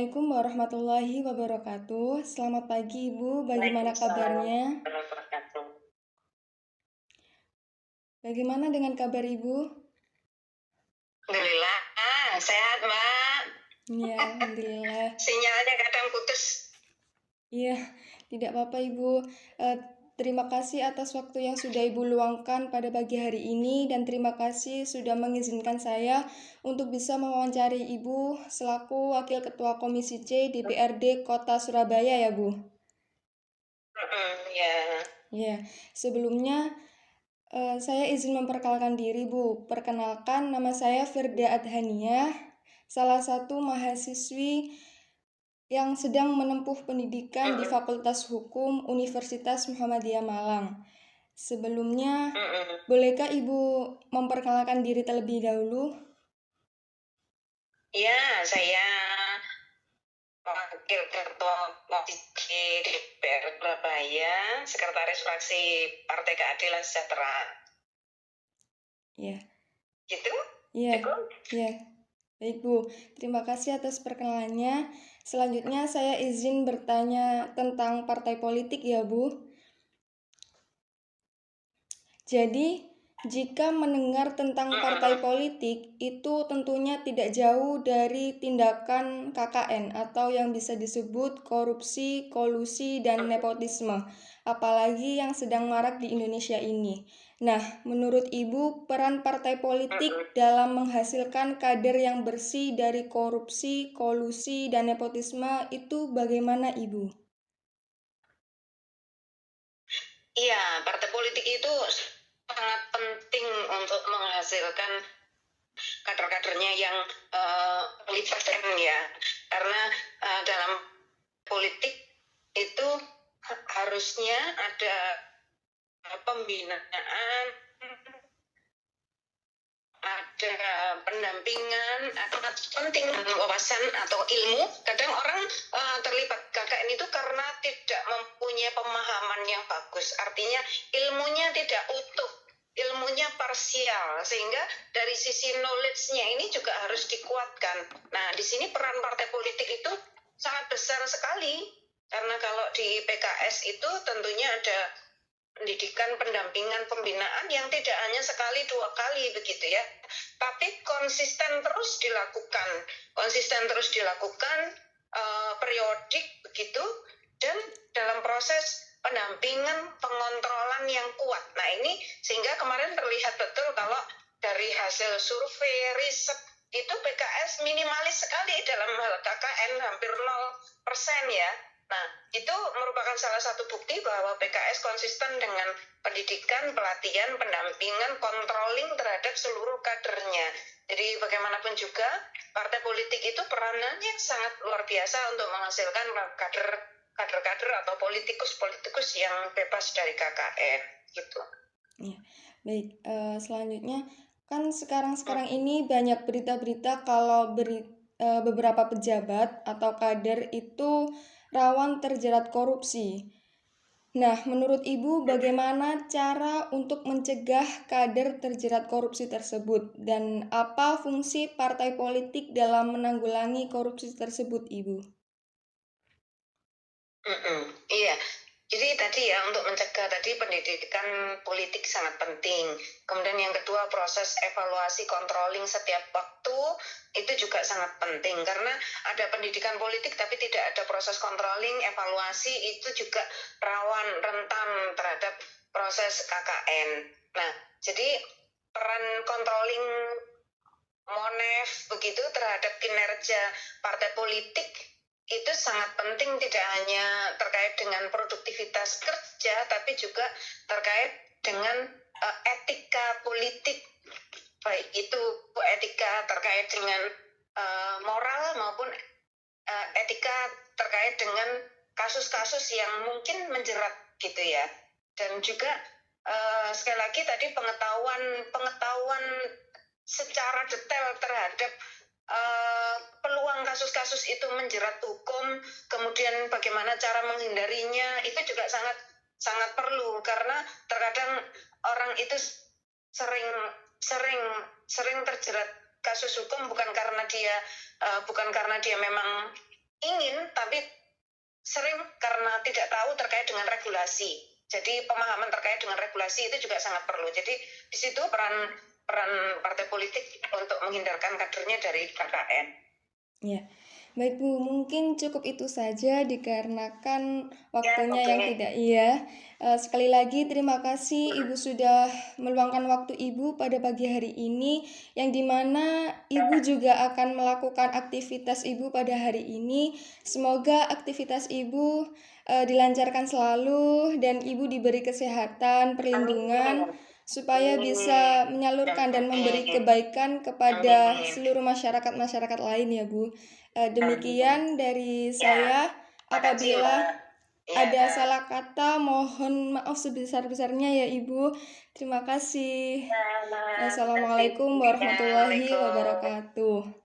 Assalamualaikum warahmatullahi wabarakatuh. Selamat pagi Ibu, bagaimana kabarnya? Bagaimana dengan kabar Ibu? Alhamdulillah, sehat Mbak. Ya, Alhamdulillah. Sinyalnya kadang putus. Iya, tidak apa-apa Ibu. Terima kasih atas waktu yang sudah Ibu luangkan pada pagi hari ini dan terima kasih sudah mengizinkan saya untuk bisa mewawancari Ibu selaku Wakil Ketua Komisi C DPRD Kota Surabaya ya Bu. Ya. Ya, sebelumnya saya izin memperkenalkan diri Bu. Perkenalkan nama saya Firda Adhaniah, salah satu mahasiswi yang sedang menempuh pendidikan di Fakultas Hukum Universitas Muhammadiyah Malang. Sebelumnya, bolehkah Ibu memperkenalkan diri terlebih dahulu? Ya, saya Wakil Ketua Komisi DPR Surabaya, Sekretaris Fraksi Partai Keadilan Sejahtera. Ya. Gitu? Ya. Ya. Baik Bu, terima kasih atas perkenalannya. Selanjutnya saya izin bertanya tentang partai politik ya Bu. Jadi, jika mendengar tentang partai politik, itu tentunya tidak jauh dari tindakan KKN atau yang bisa disebut korupsi, kolusi, dan nepotisme, apalagi yang sedang marak di Indonesia ini. Nah, menurut Ibu, peran partai politik dalam menghasilkan kader yang bersih dari korupsi, kolusi, dan nepotisme itu bagaimana Ibu? Iya, partai politik itu sangat penting untuk menghasilkan kader-kadernya yang kompeten ya, karena dalam politik itu harusnya ada pembinaan, ada pendampingan, ada penting wawasan atau ilmu. Kadang orang terlibat KKN itu karena tidak mempunyai pemahaman yang bagus, artinya ilmunya tidak utuh, ilmunya parsial, sehingga dari sisi knowledge-nya ini juga harus dikuatkan. Nah, di sini peran partai politik itu sangat besar sekali, karena kalau di PKS itu tentunya ada pendidikan, pendampingan, pembinaan yang tidak hanya sekali dua kali begitu ya, tapi konsisten terus dilakukan periodik begitu, dan dalam proses pendampingan, pengontrolan yang kuat. Nah ini sehingga kemarin terlihat betul kalau dari hasil survei riset itu PKS minimalis sekali dalam hal KKN, hampir 0% ya. Nah, itu merupakan salah satu bukti bahwa PKS konsisten dengan pendidikan, pelatihan, pendampingan, controlling terhadap seluruh kadernya. Jadi bagaimanapun juga, partai politik itu peranannya sangat luar biasa untuk menghasilkan kader-kader atau politikus-politikus yang bebas dari KKN. Gitu. Ya, baik. Selanjutnya, kan sekarang ini banyak berita-berita kalau beberapa pejabat atau kader itu rawan terjerat korupsi. Nah, menurut Ibu bagaimana cara untuk mencegah kader terjerat korupsi tersebut dan apa fungsi partai politik dalam menanggulangi korupsi tersebut, Ibu? Iya. Jadi tadi ya, untuk mencegah tadi pendidikan politik sangat penting. Kemudian yang kedua, proses evaluasi controlling setiap waktu itu juga sangat penting, karena ada pendidikan politik tapi tidak ada proses controlling, evaluasi, itu juga rentan terhadap proses KKN. Nah, jadi peran controlling Monef begitu terhadap kinerja partai politik itu sangat penting, tidak hanya terkait dengan produktivitas kerja, tapi juga terkait dengan etika politik, baik itu etika terkait dengan moral maupun etika terkait dengan kasus-kasus yang mungkin menjerat gitu ya. Dan juga sekali lagi tadi pengetahuan secara detail terhadap peluang kasus-kasus itu menjerat hukum, kemudian bagaimana cara menghindarinya, itu juga sangat perlu, karena terkadang orang itu sering terjerat kasus hukum bukan karena dia memang ingin, tapi sering karena tidak tahu terkait dengan regulasi. Jadi pemahaman terkait dengan regulasi itu juga sangat perlu. Jadi di situ peran partai politik untuk menghindarkan kadernya dari KKN. Ya, baik Bu, mungkin cukup itu saja dikarenakan waktunya yang tidak sekali lagi terima kasih Ibu sudah meluangkan waktu Ibu pada pagi hari ini, yang dimana Ibu juga akan melakukan aktivitas Ibu pada hari ini. Semoga aktivitas Ibu dilancarkan selalu dan Ibu diberi kesehatan, perlindungan, supaya bisa menyalurkan dan memberi kebaikan kepada seluruh masyarakat lain ya Bu. Demikian dari saya. Apabila ada salah kata, mohon maaf sebesar-besarnya ya Ibu. Terima kasih. Assalamualaikum warahmatullahi wabarakatuh.